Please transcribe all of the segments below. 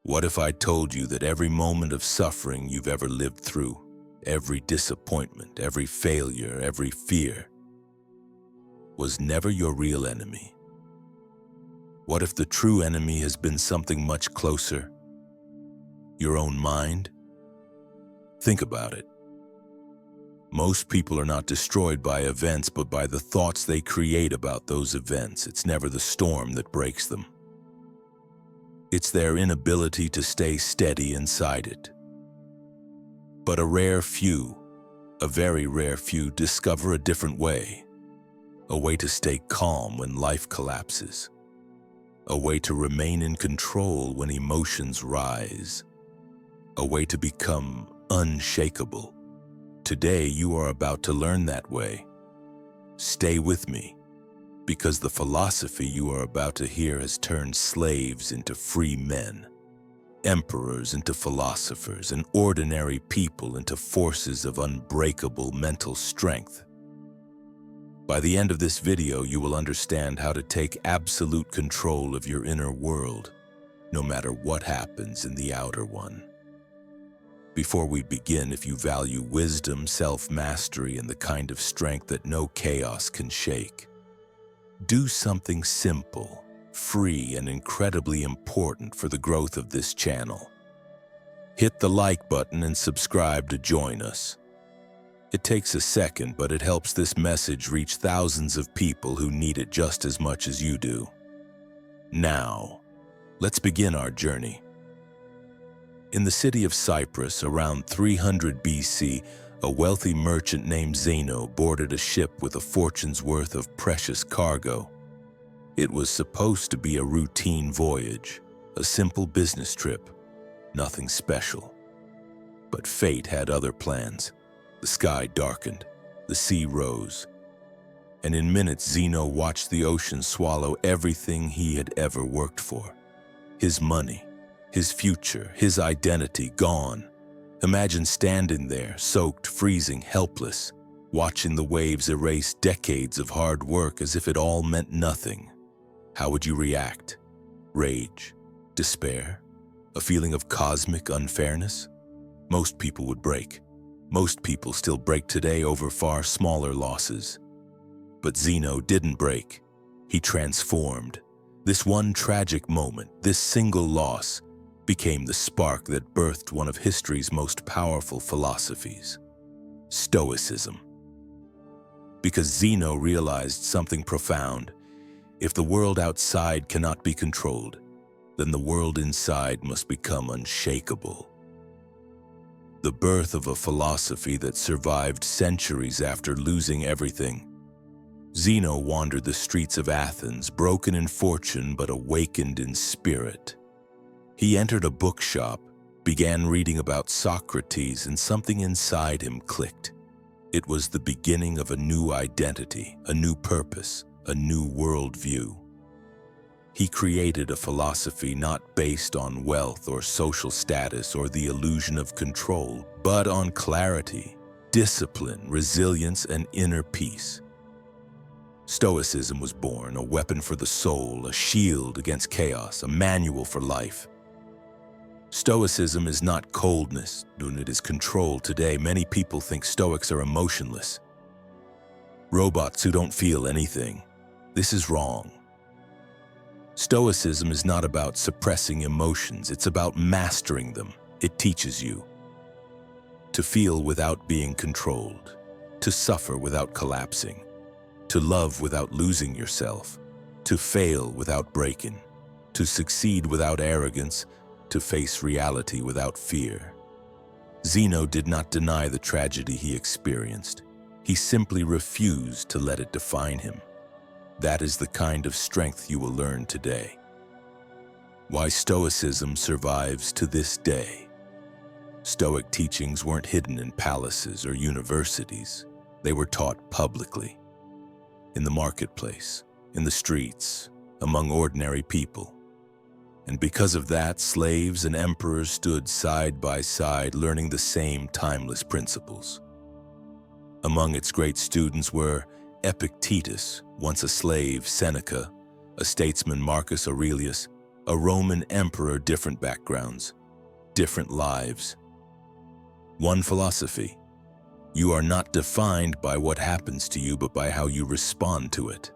What if I told you that every moment of suffering you've ever lived through, every disappointment, every failure, every fear, was never your real enemy? What if the true enemy has been something much closer? Your own mind? Think about it. Most people are not destroyed by events, but by the thoughts they create about those events. It's never the storm that breaks them. It's their inability to stay steady inside it. But a rare few, a very rare few, discover a different way. A way to stay calm when life collapses. A way to remain in control when emotions rise. A way to become unshakable. Today, you are about to learn that way. Stay with me, because the philosophy you are about to hear has turned slaves into free men, emperors into philosophers, and ordinary people into forces of unbreakable mental strength. By the end of this video, you will understand how to take absolute control of your inner world, no matter what happens in the outer one. Before we begin, if you value wisdom, self-mastery, and the kind of strength that no chaos can shake, do something simple, free, and incredibly important for the growth of this channel. Hit the like button and subscribe to join us. It takes a second, but it helps this message reach thousands of people who need it just as much as you do. Now, let's begin our journey. In the city of Cyprus, around 300 BC, a wealthy merchant named Zeno boarded a ship with a fortune's worth of precious cargo. It was supposed to be a routine voyage, a simple business trip, nothing special. But fate had other plans. The sky darkened, the sea rose, and in minutes Zeno watched the ocean swallow everything he had ever worked for. His money, his future, his identity gone. Imagine standing there, soaked, freezing, helpless, watching the waves erase decades of hard work as if it all meant nothing. How would you react? Rage? Despair? A feeling of cosmic unfairness? Most people would break. Most people still break today over far smaller losses. But Zeno didn't break. He transformed. This one tragic moment, this single loss, became the spark that birthed one of history's most powerful philosophies, Stoicism. Because Zeno realized something profound. If the world outside cannot be controlled, then the world inside must become unshakable. The birth of a philosophy that survived centuries after losing everything. Zeno wandered the streets of Athens, broken in fortune but awakened in spirit. He entered a bookshop, began reading about Socrates, and something inside him clicked. It was the beginning of a new identity, a new purpose, a new worldview. He created a philosophy not based on wealth or social status or the illusion of control, but on clarity, discipline, resilience, and inner peace. Stoicism was born, a weapon for the soul, a shield against chaos, a manual for life. Stoicism is not coldness, it is control. Today, many people think Stoics are emotionless, robots who don't feel anything. This is wrong. Stoicism is not about suppressing emotions, it's about mastering them. It teaches you to feel without being controlled, to suffer without collapsing, to love without losing yourself, to fail without breaking, to succeed without arrogance, to face reality without fear. Zeno did not deny the tragedy he experienced. He simply refused to let it define him. That is the kind of strength you will learn today. Why Stoicism survives to this day. Stoic teachings weren't hidden in palaces or universities. They were taught publicly, in the marketplace, in the streets, among ordinary people. And because of that, slaves and emperors stood side by side, learning the same timeless principles. Among its great students were Epictetus, once a slave, Seneca, a statesman, Marcus Aurelius, A Roman emperor, different backgrounds, different lives. One philosophy: you are not defined by what happens to you, but by how you respond to it.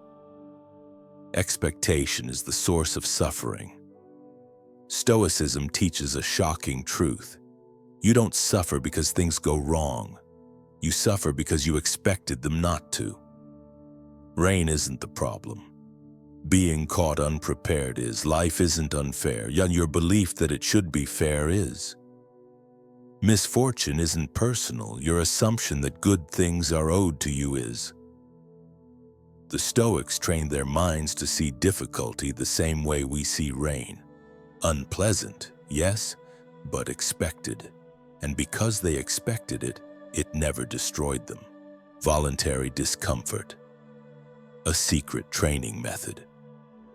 Expectation is the source of suffering. Stoicism teaches a shocking truth. You don't suffer because things go wrong. You suffer because you expected them not to. Rain isn't the problem. Being caught unprepared is. Life isn't unfair, yet your belief that it should be fair is. Misfortune isn't personal. Your assumption that good things are owed to you is. The Stoics trained their minds to see difficulty the same way we see rain. Unpleasant, yes, but expected. And because they expected it, it never destroyed them. Voluntary discomfort. A secret training method.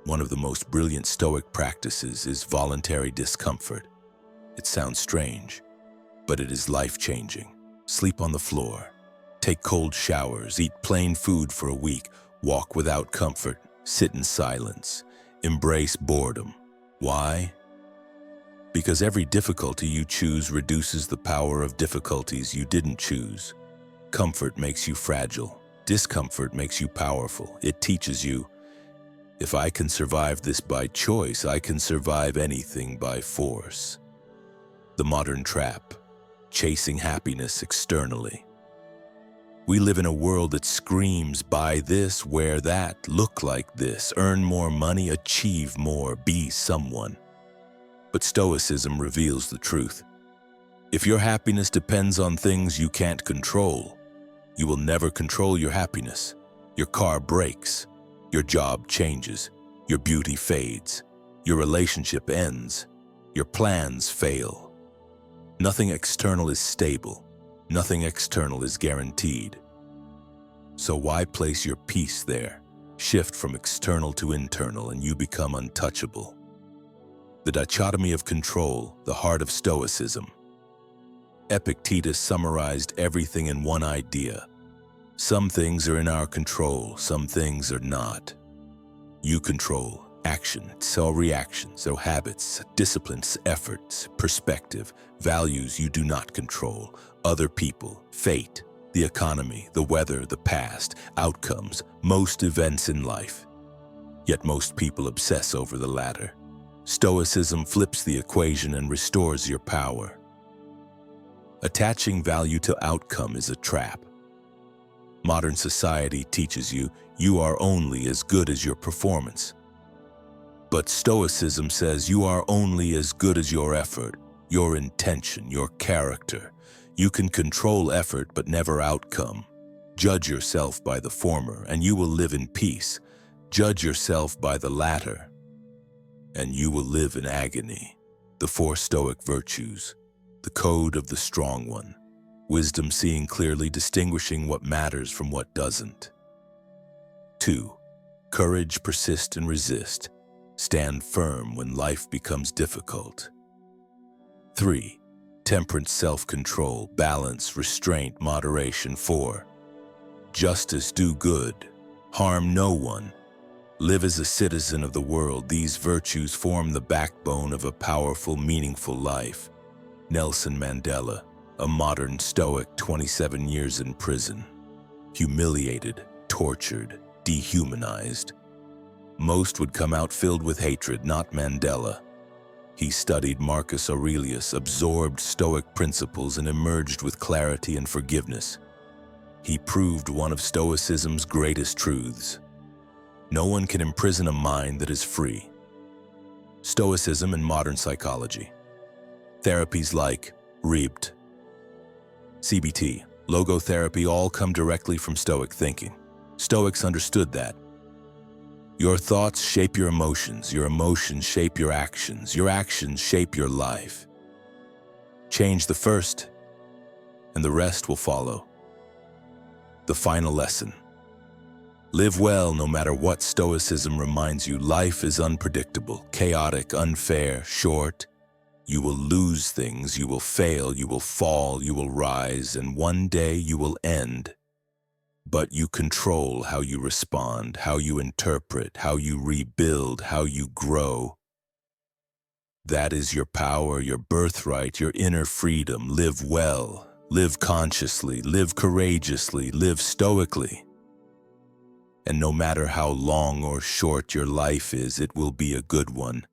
One of the most brilliant Stoic practices is voluntary discomfort. It sounds strange, but it is life-changing. Sleep on the floor, take cold showers, eat plain food for a week, walk without comfort, sit in silence, embrace boredom. Why? Because every difficulty you choose reduces the power of difficulties you didn't choose. Comfort makes you fragile. Discomfort makes you powerful. It teaches you, if I can survive this by choice, I can survive anything by force. The modern trap, chasing happiness externally. We live in a world that screams, buy this, wear that, look like this, earn more money, achieve more, be someone. But Stoicism reveals the truth. If your happiness depends on things you can't control, you will never control your happiness. Your car breaks, your job changes, your beauty fades, your relationship ends, your plans fail. Nothing external is stable. Nothing external is guaranteed. So why place your peace there? Shift from external to internal and you become untouchable. The dichotomy of control, the heart of Stoicism. Epictetus summarized everything in one idea. Some things are in our control, some things are not. You control action, so reactions, so habits, disciplines, efforts, perspective, values you do not control, other people, fate, the economy, the weather, the past, outcomes, most events in life. Yet most people obsess over the latter. Stoicism flips the equation and restores your power. Attaching value to outcome is a trap. Modern society teaches you, you are only as good as your performance. But Stoicism says you are only as good as your effort, your intention, your character. You can control effort but never outcome. Judge yourself by the former, and you will live in peace. Judge yourself by the latter, and you will live in agony. The 4 Stoic virtues, the code of the strong one. Wisdom, seeing clearly, distinguishing what matters from what doesn't. 2. Courage, persist and resist. Stand firm when life becomes difficult. 3. Temperance, self-control, balance, restraint, moderation. 4. Justice, do good, harm no one. Live as a citizen of the world. These virtues form the backbone of a powerful, meaningful life. Nelson Mandela, a modern Stoic, 27 years in prison. Humiliated, tortured, dehumanized. Most would come out filled with hatred, not Mandela. He studied Marcus Aurelius, absorbed Stoic principles, and emerged with clarity and forgiveness. He proved one of Stoicism's greatest truths. No one can imprison a mind that is free. Stoicism and modern psychology. Therapies like REBT, CBT, logotherapy all come directly from Stoic thinking. Stoics understood that. Your thoughts shape your emotions shape your actions shape your life. Change the first, and the rest will follow. The final lesson. Live well no matter what. Stoicism reminds you life is unpredictable, chaotic, unfair, short. You will lose things, you will fail, you will fall, you will rise, and one day you will end. But you control how you respond, how you interpret, how you rebuild, how you grow. That is your power, your birthright, your inner freedom. Live well, live consciously, live courageously, live stoically. And no matter how long or short your life is, it will be a good one.